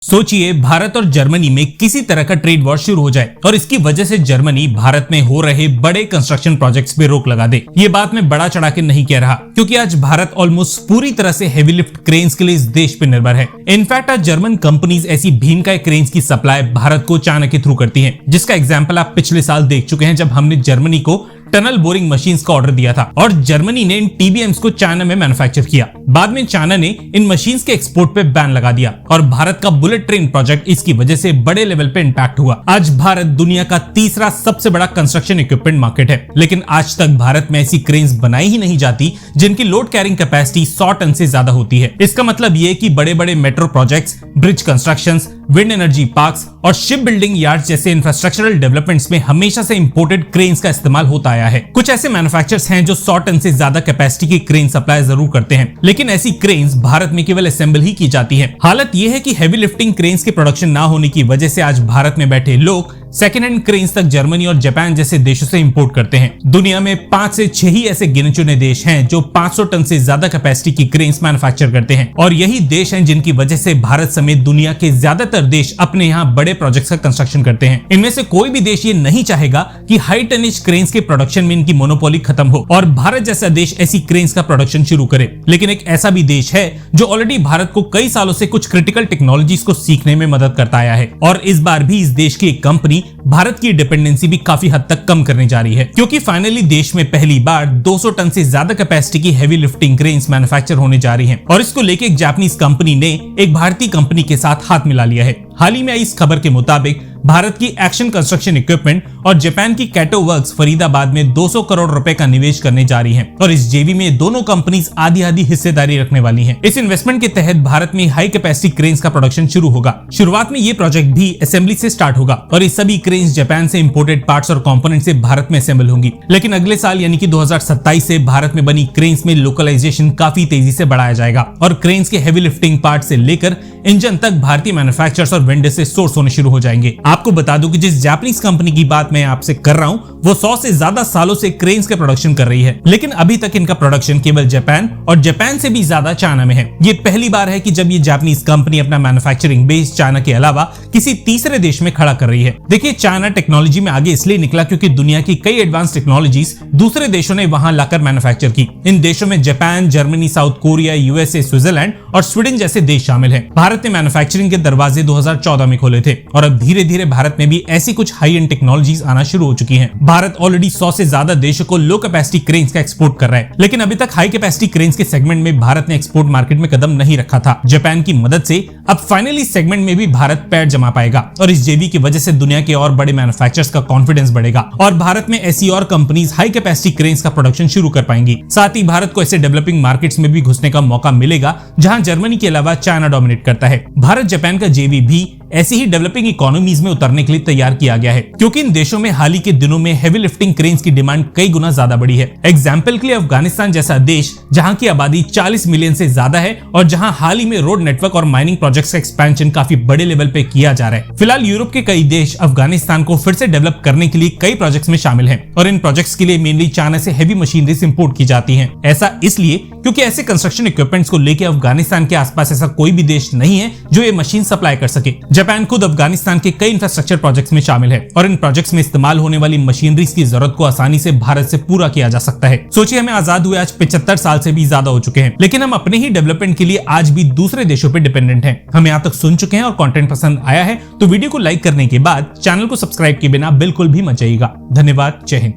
सोचिए भारत और जर्मनी में किसी तरह का ट्रेड वॉर शुरू हो जाए और इसकी वजह से जर्मनी भारत में हो रहे बड़े कंस्ट्रक्शन प्रोजेक्ट्स पे रोक लगा दे। ये बात मैं बड़ा चढ़ा के नहीं कह रहा, क्योंकि आज भारत ऑलमोस्ट पूरी तरह से हेवी लिफ्ट क्रेन्स के लिए इस देश पे निर्भर है। इनफैक्ट आज जर्मन कंपनीज ऐसी भीमकाय क्रेन्स की सप्लाई भारत को चाइना के थ्रू करती है, जिसका एग्जाम्पल आप पिछले साल देख चुके हैं जब हमने जर्मनी को टनल बोरिंग मशीन्स का ऑर्डर दिया था और जर्मनी ने इन टीबीएम्स को चाइना में मैन्युफैक्चर किया। बाद में चाइना ने इन मशीन्स के एक्सपोर्ट पे बैन लगा दिया और भारत का बुलेट ट्रेन प्रोजेक्ट इसकी वजह से बड़े लेवल पे इंपैक्ट हुआ। आज भारत दुनिया का तीसरा सबसे बड़ा कंस्ट्रक्शन इक्विपमेंट मार्केट है, लेकिन आज तक भारत में ऐसी क्रेन्स बनाई ही नहीं जाती जिनकी लोड कैरिंग कैपेसिटी 100 टन से ज्यादा होती है। इसका मतलब ये कि बड़े बड़े metro projects, bridge constructions, wind energy parks और शिप बिल्डिंग यार्ड जैसे इंफ्रास्ट्रक्चरल डेवलपमेंट्स में हमेशा से इंपोर्टेड क्रेन्स का इस्तेमाल होता आया है। कुछ ऐसे मैन्युफैक्चरर्स हैं जो 100 टन से ज्यादा कैपेसिटी की क्रेन सप्लाई जरूर करते हैं, लेकिन ऐसी क्रेन्स भारत में केवल असेंबल ही की जाती हैं। हालत यह है कि हेवी लिफ्टिंग क्रेन्स के प्रोडक्शन ना होने की वजह से आज भारत में बैठे लोग सेकेंड हैंड क्रेन्स तक जर्मनी और जापान जैसे देशों से इंपोर्ट करते हैं। दुनिया में 5 से 6 ही ऐसे गिने चुने देश हैं जो 500 टन से ज्यादा कैपेसिटी की क्रेन्स मैन्युफैक्चर करते हैं, और यही देश हैं जिनकी वजह से भारत समेत दुनिया के ज्यादातर देश अपने यहाँ बड़े प्रोजेक्ट्स का कंस्ट्रक्शन करते हैं। इनमें से कोई भी देश ये नहीं चाहेगा कि हाई टनेज क्रेन्स के प्रोडक्शन में इनकी मोनोपोली खत्म हो और भारत जैसा देश ऐसी क्रेन्स का प्रोडक्शन शुरू करे। लेकिन एक ऐसा भी देश है जो ऑलरेडी भारत को कई सालों से कुछ क्रिटिकल टेक्नोलॉजीज को सीखने में मदद करता आया है, और इस बार भी इस देश की एक कंपनी भारत की डिपेंडेंसी भी काफी हद तक कम करने जा रही है, क्योंकि फाइनली देश में पहली बार 200 टन से ज्यादा कैपेसिटी की हेवी लिफ्टिंग क्रेन्स मैन्युफैक्चर होने जा रही हैं, और इसको लेके एक जापानीज कंपनी ने एक भारतीय कंपनी के साथ हाथ मिला लिया है। हाल ही में आई इस खबर के मुताबिक भारत की एक्शन कंस्ट्रक्शन इक्विपमेंट और जापान की कैटो वर्क्स फरीदाबाद में 200 करोड़ रुपए का निवेश करने जा रही हैं, और इस जेवी में दोनों कंपनीज आधी आधी हिस्सेदारी रखने वाली हैं। इस इन्वेस्टमेंट के तहत भारत में हाई कैपेसिटी क्रेन्स का प्रोडक्शन शुरू होगा। शुरुआत में ये प्रोजेक्ट भी असेंबली से स्टार्ट होगा और ये सभी क्रेन्स जापान से इंपोर्टेड पार्ट्स और कंपोनेंट से भारत में असेंबल होंगी। लेकिन अगले साल यानी कि 2027 से भारत में बनी क्रेन्स में लोकलाइजेशन काफी तेजी से बढ़ाया जाएगा और क्रेन्स के हेवी लिफ्टिंग पार्ट से लेकर इंजन तक भारतीय मैन्युफैक्चरर्स और वेंडर से सोर्स होने शुरू हो जाएंगे। आपको बता दूं कि जिस जापानीज कंपनी की बात मैं आपसे कर रहा हूं वो 100 से ज्यादा सालों से क्रेन्स के प्रोडक्शन कर रही है, लेकिन अभी तक इनका प्रोडक्शन केवल जापान और जापान से भी ज्यादा चाइना में है। ये पहली बार है कि जब ये जापानीज कंपनी अपना मैन्युफैक्चरिंग बेस चाइना के अलावा किसी तीसरे देश में खड़ा कर रही है। देखिए, चाइना टेक्नोलॉजी में आगे इसलिए निकला क्योंकि दुनिया की कई एडवांस टेक्नोलॉजीज दूसरे देशों ने वहां लाकर मैन्युफैक्चर की। इन देशों में Japan, Germany, south Korea, USA, Switzerland और स्वीडन जैसे देश शामिल हैं। भारत ने मैन्युफैक्चरिंग के दरवाजे 2014 में खोले थे और अब धीरे धीरे भारत में भी ऐसी कुछ हाई एंड टेक्नोलॉजीज आना शुरू हो चुकी हैं। भारत ऑलरेडी 100 से ज्यादा देशों को लो कैपेसिटी क्रेन्स का एक्सपोर्ट कर रहा है, लेकिन अभी तक हाई कैपेसिटी क्रेन्स के सेगमेंट में भारत ने एक्सपोर्ट मार्केट में कदम नहीं रखा था। जापान की मदद से अब फाइनली सेगमेंट में भी भारत पैर जमा पाएगा और इस जेवी की वजह से दुनिया के और बड़े मैन्युफैक्चरर्स का कॉन्फिडेंस बढ़ेगा और भारत में ऐसी और कंपनीज हाई कैपेसिटी क्रेन्स का प्रोडक्शन शुरू कर पाएंगी। साथ ही भारत को ऐसे डेवलपिंग मार्केट्स में भी घुसने का मौका मिलेगा जहां जर्मनी के अलावा चाइना डोमिनेट करता है। भारत जापान का जेवी भी ऐसी ही डेवलपिंग इकोनॉमीज में उतरने के लिए तैयार किया गया है, क्योंकि इन देशों में हाल ही के दिनों में हेवी लिफ्टिंग क्रेन्स की डिमांड कई गुना ज्यादा बढ़ी है। एग्जाम्पल के लिए अफगानिस्तान जैसा देश जहां की आबादी 40 मिलियन से ज्यादा है और जहां हाल ही में रोड नेटवर्क और माइनिंग प्रोजेक्ट्स का एक्सपेंशन काफी बड़े लेवल पे किया जा रहा है। फिलहाल यूरोप के कई देश अफगानिस्तान को फिर से डेवलप करने के लिए कई प्रोजेक्ट्स में शामिल हैं और इन प्रोजेक्ट्स के लिए मेनली चाइना से हेवी मशीनरीज इंपोर्ट की जाती हैं। ऐसा इसलिए क्योंकि ऐसे कंस्ट्रक्शन इक्विपमेंट्स को लेकर अफगानिस्तान के आसपास ऐसा कोई भी देश नहीं है जो ये मशीन सप्लाई कर सके। जापान खुद अफगानिस्तान के कई इंफ्रास्ट्रक्चर प्रोजेक्ट्स में शामिल है और इन प्रोजेक्ट्स में इस्तेमाल होने वाली मशीनरीज की जरूरत को आसानी से भारत से पूरा किया जा सकता है। सोचिए, हमें आजाद हुए आज 75 साल से भी ज्यादा हो चुके हैं, लेकिन हम अपने ही डेवलपमेंट के लिए आज भी दूसरे देशों पर डिपेंडेंट हैं। हम यहाँ तक सुन चुके हैं और कंटेंट पसंद आया है तो वीडियो को लाइक करने के बाद चैनल को सब्सक्राइब किए बिना बिल्कुल भी मत जाइएगा। धन्यवाद। जय हिंद।